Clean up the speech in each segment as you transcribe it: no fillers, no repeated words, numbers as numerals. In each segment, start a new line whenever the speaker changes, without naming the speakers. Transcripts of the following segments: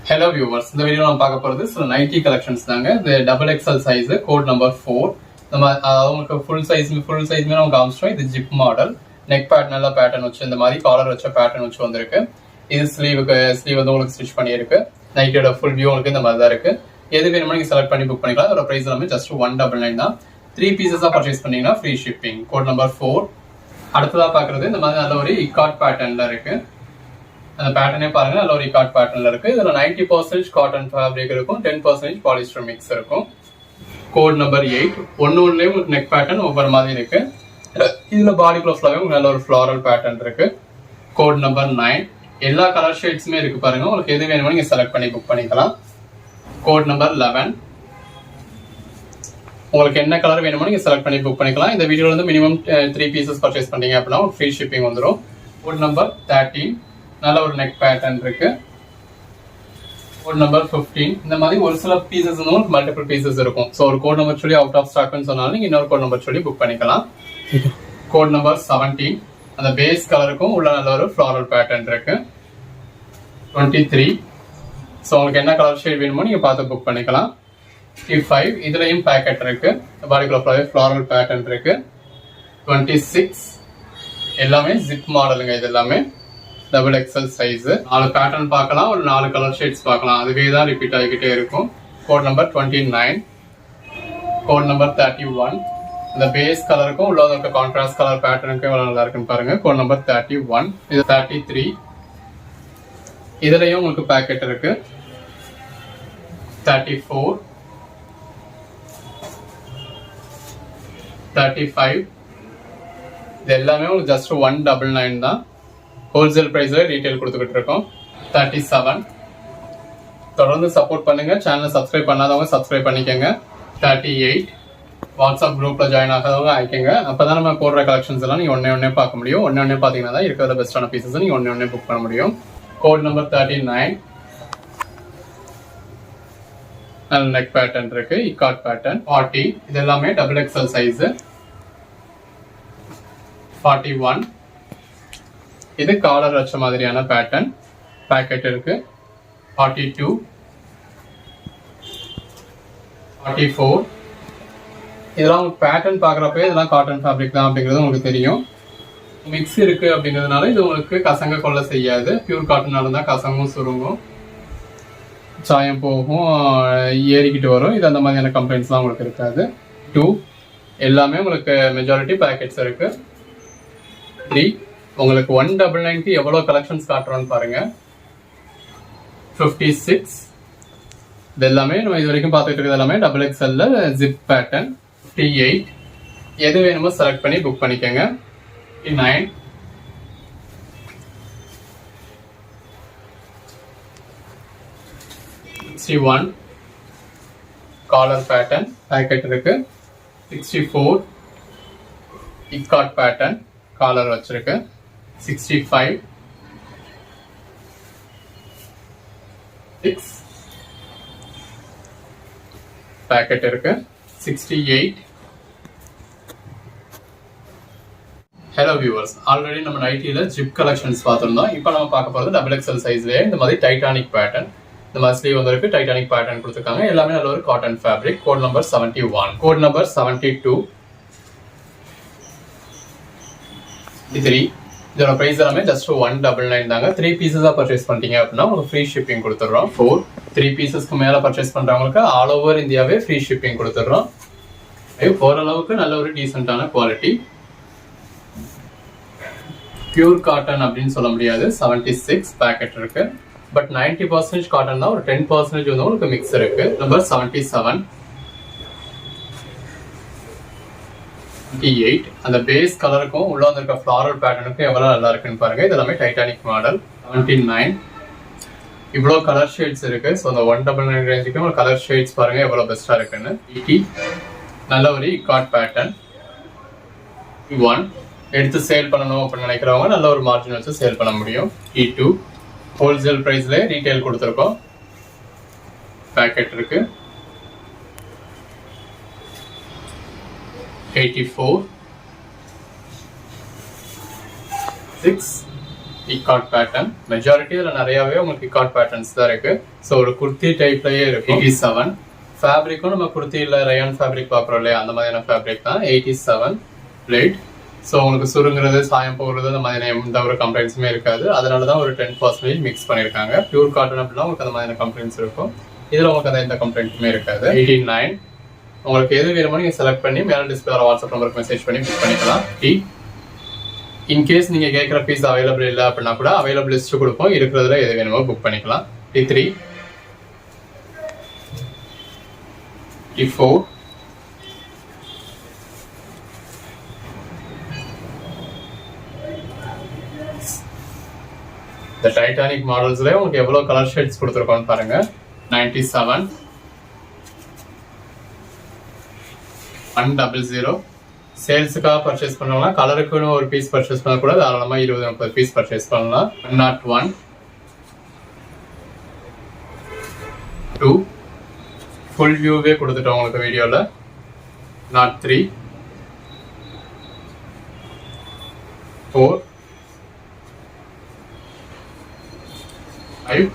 Hello viewers, இந்த வீடியோல நம்ம பார்க்க போறது சில நைட்டி கலெக்ஷன்ஸ் தாங்க. இது double XL size, code number 4. நம்ம உங்களுக்கு ஃபுல் சைஸ்மே நம்ம காமிச்சோம். இது ஜிப் மாடல், நெக் பேட்டர்ன்ல பேட்டர்ன் வச்சு இந்த மாதிரி காலர் வச்ச பேட்டர்ன் வச்சு வந்திருக்கு. இது ஸ்லீவ் வந்து உங்களுக்கு ஸ்டிச் பண்ணியிருக்கு. நைட்டியோட ஃபுல் வியூ உங்களுக்கு இந்த மாதிரி தான் இருக்கு. எது வேணுமோ நீங்க செலக்ட் பண்ணி புக் பண்ணிக்கலாம். அதோட பிரைஸ் எல்லாமே ஜஸ்ட் 199 தான். 3 பீசஸா பர்ச்சேஸ் பண்ணீங்கன்னா ஃப்ரீ ஷிப்பிங். Code number 4. அடுத்ததா பாக்குறது இந்த மாதிரி நல்ல ஒரு இக்காட் பேட்டர்ன்ல இருக்கு. அந்த பேட்டர்னே பாருங்க, நல்ல ஒரு இக்காட் பேட்டர்ன்ல இருக்கு. இதுல 90% காட்டன் ஃபேப்ரிக் இருக்கும், 10% பாலிஸ்டர் மிக்ஸ் இருக்கும். Code number 8. ஒன்னுலயும் உங்களுக்கு நெக் பேட்டர்ன் ஒவ்வொரு மாதிரி இருக்கு. இதுல பாடிக்குள்ள ஃபுல்லாவே உங்களுக்கு நல்ல ஒரு ஃபிளாரல் பேட்டர்ன் இருக்கு. Code number 9. எல்லா கலர் ஷேட்ஸுமே இருக்கு பாருங்க. உங்களுக்கு எது வேணுமோ நீங்க செலக்ட் பண்ணி புக் பண்ணிக்கலாம். Code number 11. உங்களுக்கு என்ன கலர் வேணுமோ நீங்க செலக்ட் பண்ணி புக் பண்ணிக்கலாம். இந்த வீடியோல வந்து மினிமம் 3 பீசஸ் பர்ச்சேஸ் பண்ணீங்க அப்படின்னா ஃப்ரீ ஷிப்பிங் வந்துடும். Code number 13. நல்ல ஒரு நெக் பேட்டர்ன் இருக்கு. Code number 15. இந்த மாதிரி ஒரு சில பீசஸ் வந்து மல்டிபிள் பீசஸ் இருக்கும். ஸோ ஒரு கோட் நம்பர் சொல்லி அவுட் ஆஃப் ஸ்டாக்னு சொன்னாலும் நீங்க இன்னொரு கோட் நம்பர் சொல்லி புக் பண்ணிக்கலாம். Code number 17. அந்த பேஸ் கலருக்கும் உள்ள நல்ல ஒரு ஃபிளாரல் பேட்டர்ன் இருக்கு. 23. ஸோ உங்களுக்கு என்ன கலர் ஷேட் வேணுமோ நீங்க பார்த்து புக் பண்ணிக்கலாம். 25. இதுலயும் பேக்கெட் இருக்கு. பாடிக்குள்ள ஃபிளாரல் பேட்டர்ன் இருக்கு. 26. எல்லாமே ஜிப் மாடலுங்க. இது எல்லாமே டபுள் எக்ஸ்எல் சைஸ். 4 பேட்டர்ன் பார்க்கலாம், ஒரு 4 கலர் ஷேட்ஸ் பார்க்கலாம். அதுவே தான் ரிப்பீட் ஆகிக்கிட்டே இருக்கும். Code number 29. Code number 31. இந்த பேஸ் கலருக்கும் உள்ள இருக்க கான்ட்ராஸ்ட் கலர் பேட்டர்னுக்கு எவ்வளவு நல்லா இருக்குன்னு பாருங்க. Code number 31. இது 33. இதுலயும் உங்களுக்கு பேக்கெட் இருக்கு. 34. 35. இது எல்லாமே உங்களுக்கு ஜஸ்ட் 199 தான். ஹோல்சேல் பிரைஸ்ல ரீட்டைல் கொடுத்துக்கிட்டு இருக்கோம். 37. தொடர்ந்து சப்போர்ட் பண்ணுங்க. சேனலை சப்ஸ்கிரைப் பண்ணாதவங்க சப்ஸ்கிரைப் பண்ணிக்கோங்க. 38. வாட்ஸ்அப் குரூப்ல ஜாயின் ஆகாதவங்க ஆயிக்கங்க. அப்பதான் நம்ம போடுற கலெக்ஷன்ஸ் எல்லாம் நீங்க ஒன்னே பார்க்க முடியும். ஒன்னே பாத்தீங்கன்னா தான் இருக்கிற பெஸ்டான பீசஸ் நீங்க ஒன்னே புக் பண்ண முடியும். Code number 39. நல்ல நெக் பேட்டர்ன் இருக்கு, இக்காட் பேட்டர்ன். 40. இது எல்லாமே டபுள் எக்ஸ்எல் சைஸ். 41. இது காலர் வச்ச மாதிரியான பேட்டர்ன், பேக்கெட் இருக்கு. 42. 44. இதெல்லாம் உங்களுக்கு பேட்டர்ன் பாக்குறப்ப இதெல்லாம் காட்டன் ஃபேப்ரிக் தான் அப்படிங்கிறது உங்களுக்கு தெரியும். மிக்ஸ் இருக்கு அப்படிங்கிறதுனால இது உங்களுக்கு கசங்க கொள்ள செய்யாது. பியூர் காட்டனால இருந்தால் கசங்கும் சுருங்கும், சாயம் போகும், ஏறிக்கிட்டு வரும். இது அந்த மாதிரியான கம்ப்ளைண்ட்ஸ்லாம் உங்களுக்கு இருக்காது. 2. எல்லாமே உங்களுக்கு மெஜாரிட்டி பேக்கெட்ஸ் இருக்கு. 3. உங்களுக்கு 199க்கு எவ்வளவு கலெக்ஷன்ஸ் காட்டுறோம்னு பாருங்க. 56. இது எல்லாமே நம்ம இது வரைக்கும் பார்த்துட்டு இருக்கிறது எல்லாமே டபுள் எக்ஸ்எல்ல ஜிப் பேட்டர்ன். 58. எது வேணுமோ செலக்ட் பண்ணி புக் பண்ணிக்கோங்க. 59. 61. காலர் பேட்டர்ன், பேக்கெட் இருக்கு. 64. இக்காட் பேட்டர்ன், காலர் வச்சிருக்கு. 65. 6. பேக்கெட் இருக்கு. 68. ஹலோ வியூவர்ஸ், ஆல்ரெடி நம்ம நைட்டில ஜிப் கலெக்ஷன்ஸ் பார்த்திருந்தோம். இப்போ நம்ம பார்க்க போறது டபுள் எக்ஸ்எல் சைஸ்லயே இந்த மாதிரி டைட்டானிக் பேட்டர்ன். இந்த மாதிரி ஸ்லீவ் வந்திருக்கு, டைட்டானிக் பேட்டர்ன் கொடுத்துருக்காங்க. எல்லாமே நல்ல ஒரு cotton fabric. Code number 71. Code number 72. 3. இதோட பிரைஸ் எல்லாமே ஜஸ்ட் 199 தாங்க. 3 பீசஸா பர்ச்சேஸ் பண்ணிட்டீங்க அப்படின்னா உங்களுக்கு ஃப்ரீ ஷிப்பிங் கொடுத்துறோம். 4. 3 பீசஸ்க்கு மேல பர்ச்சேஸ் பண்றவங்களுக்கு ஆல் ஓவர் இந்தியாவே ஃப்ரீ ஷிப்பிங் கொடுத்துறோம். ஓரளவுக்கு நல்ல ஒரு டீசென்டான குவாலிட்டி. பியூர் காட்டன் அப்படின்னு சொல்ல முடியாது. 76 பேக்கெட் இருக்கு. பட் 90% காட்டன் தான், ஒரு 10% வந்து உங்களுக்கு மிக்ஸ் இருக்கு. நம்பர் 77. 28. அந்த பேஸ் கலருக்கும் உள்ள வந்திருக்க ஃபிளாரல் பேட்டர்னுக்கும் எவ்வளவு நல்லா இருக்குன்னு பாருங்க. இது எல்லாமே டைட்டானிக் மாடல். 79. இவ்வளவு கலர் ஷேட்ஸ் இருக்கு. ஸோ அந்த 199 ரேஞ்சுக்கு கலர் ஷேட்ஸ் பாருங்க எவ்வளவு பெஸ்டா இருக்குன்னு. 80. நல்ல ஒரு இக்காட் பேட்டர்ன். 1. எடுத்து சேல் பண்ணணும் அப்படின்னு நினைக்கிறவங்க நல்ல ஒரு மார்ஜின் வச்சு சேல் பண்ண முடியும். 2. ஹோல்சேல் பிரைஸ்ல ரீட்டைல் கொடுத்துருக்கோம். பேக்கெட் இருக்கு. 84. 6. Ikat pattern. மெஜாரிட்டி இதில் நிறையாவே உங்களுக்கு இக்காட் பேட்டர்ன்ஸ் தான் இருக்கு. ஸோ ஒரு குர்த்தி டைப்லயே இருக்கும். 87 ஃபேப்ரிக்கும் நம்ம குர்த்தியில் ரயான் ஃபேப்ரிக் பார்க்குறோம் இல்லையா, அந்த மாதிரியான ஃபேப்ரிக் தான். 87 பிளேட். ஸோ உங்களுக்கு சுருங்குறது, சாயம் போகிறது, அந்த மாதிரியான எந்த ஒரு கம்ப்ளைண்ட்ஸுமே இருக்காது. அதனால தான் ஒரு 10% மிக்ஸ் பண்ணியிருக்காங்க. பியூர் காட்டன் அப்படின்னா உங்களுக்கு அந்த மாதிரியான கம்ப்ளைண்ட்ஸ் இருக்கும். இதில் உங்களுக்கு அந்த எந்த கம்ப்ளைண்ட்டுமே இருக்காது. 89 உங்களுக்கு எது வேணுமோ நீங்கள் செலக்ட் பண்ணி மேலே டிஸ்பிளே வாட்ஸ்அப் நம்பருக்கு மெசேஜ் பண்ணி புக் பண்ணிக்கலாம். இன்கேஸ் நீங்கள் கேட்குற பீஸ் அவைலபிள் இல்லை அப்படின்னா கூட அவைலபிள் லிஸ்ட்டு கொடுப்போம். இருக்கிறதுல எது வேணுமோ புக் பண்ணிக்கலாம். T3 T4 இந்த டைட்டானிக் மாடல்ஸ்ல உங்களுக்கு எவ்வளவு கலர் ஷேட்ஸ் கொடுத்துருக்கோம்னு பாருங்க. 97 100 சேல்ஸுக்காக பர்ச்சேஸ் பண்ணலாம். கலருக்குன்னு ஒரு பீஸ் பர்ச்சேஸ் பண்ண கூட தாராளமாக 20-30 பீஸ் பர்ச்சேஸ் பண்ணலாம். 101 2 ஃபுல் வியூவே கொடுத்துட்டோம் உங்களுக்கு வீடியோவில். 103 4 5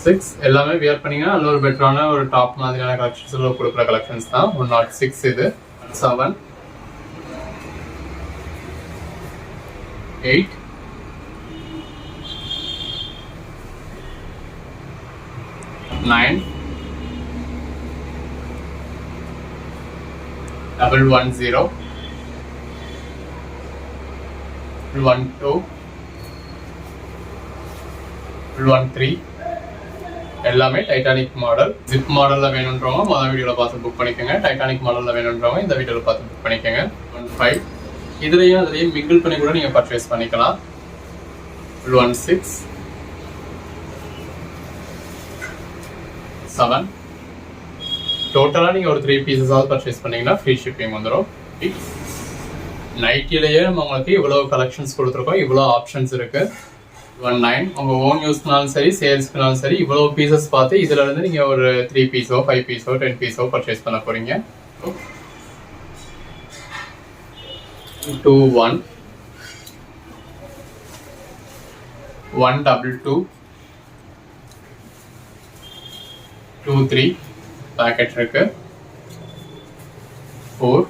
6 எல்லாமே வியர் பண்ணீங்கன்னா நல்ல ஒரு பெட்டரான ஒரு டாப் மாதிரியான கலெக்ஷன்ஸ்ல கொடுக்குற கலெக்ஷன்ஸ் தான். 106 இது. 7 8 9 110 12 13 எல்லாமே டைட்டானிக் மாடல். ஜிப் மாடல்ல வேணுன்றவங்க மொதல் வீடியோல பார்த்து புக் பண்ணிக்கோங்க. டைட்டானிக் மாடல்ல வேணுன்றவங்க இந்த வீடியோல பார்த்து புக் பண்ணிக்கோங்க. 15 இதுலயும் மிங்கிள் பண்ணி கூட நீங்க பர்ச்சேஸ் பண்ணிக்கலாம். 16 7 டோட்டலா நீங்க ஒரு 3 பீசஸாவது பர்ச்சேஸ் பண்ணீங்கன்னா ஃப்ரீ ஷிப்பிங் வந்துடும். நைட்டிலேயே நம்ம உங்களுக்கு இவ்வளவு கலெக்ஷன்ஸ் கொடுத்துருக்கோம், இவ்வளோ ஆப்ஷன்ஸ் இருக்கு. 19 உங்க ஓன் யூஸ்க்குனாலும் சரி, சேல்ஸ்க்குனாலும் சரி, இவ்வளவு பீசஸ் பார்த்து இதுல இருந்து நீங்க ஒரு 3 பீஸோ 5 பீஸோ 10 பீஸோ பர்ச்சேஸ் பண்ண போறீங்க. 21 122 23 பேக்கெட் இருக்கு. 4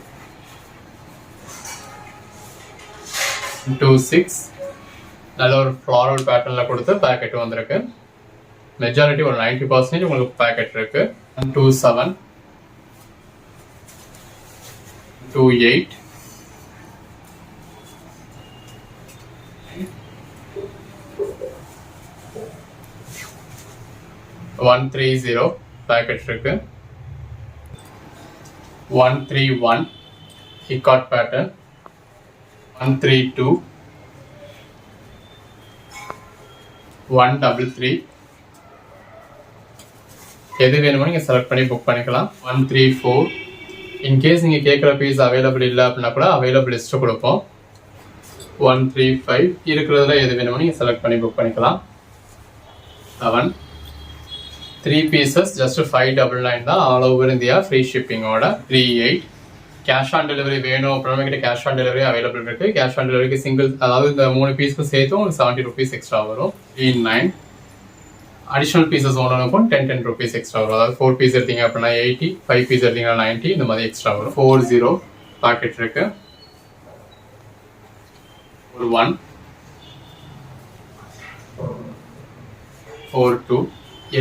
26 நல்ல ஒரு ஃப்ளாரல் பேட்டர்ன்ல கொடுத்து பேக்கெட் வந்திருக்கு. மெஜாரிட்டி ஒரு 90% உங்களுக்கு பேக்கெட் இருக்கு. 27 28 130 பேக்கெட் இருக்கு. 131 இக்காட் பேட்டர்ன். 132 133 எது வேணுமோ நீங்க செலக்ட் பண்ணி புக் பண்ணிக்கலாம். 134 இன்கேஸ் நீங்க கேட்குற பீஸ் அவைலபிள் இல்லை அப்படின்னா கூட அவைலபிள் லிஸ்ட் கொடுப்போம். 135 இருக்கிறதுல எது வேணுமோ நீங்க செலக்ட் பண்ணி புக் பண்ணிக்கலாம். 7 3 பீசஸ் ஜஸ்ட் 599 தான். ஆல் ஓவர் இந்தியா ஃப்ரீ ஷிப்பிங்கோட. 38 கேஷ் ஆன் டெலிவரி வேணும் அப்படின்னா கிட்ட கேஷ் ஆன் டெலிவரி அவைலபிள் இருக்கு. கேஷ் ஆன் டெலிவரிக்கு சிங்கிள், அதாவது இந்த 3 பீஸ்க்கு சேர்த்து உங்களுக்கு 70 rupees எக்ஸ்ட்ரா வரும். 39 அடிஷனல் பீசஸ் ஒன்றுக்கும் 10 rupees எக்ஸ்ட்ரா வரும். அதாவது 4 பீஸ் எடுத்தீங்க அப்படின்னா 80, 5 பீஸ் எடுத்தீங்கன்னா 90, இந்த மாதிரி எக்ஸ்ட்ரா வரும். 40 பாக்கெட் இருக்கு. 1 42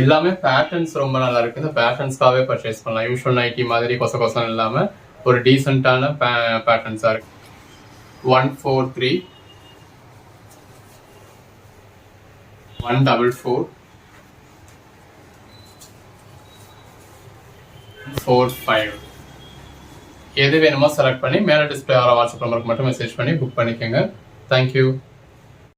எல்லாமே பேட்டர்ன்ஸ் ரொம்ப நல்லா இருக்கு. இந்த பேட்டர்ன்ஸ்க்காகவே பர்ச்சேஸ் பண்ணலாம். யூஷுவல் நைட்டி மாதிரி கொசம் இல்லாம ஒரு டீசென்ட்டான பேட்டர்ன்ஸா இருக்கு. 143 144 45 எது வேணுமோ செலக்ட் பண்ணி மேலே டிஸ்பிளே ஆகிற வாட்ஸ்அப் நம்பருக்கு மட்டும் மெசேஜ் பண்ணி புக் பண்ணிக்கோங்க. தேங்க்யூ.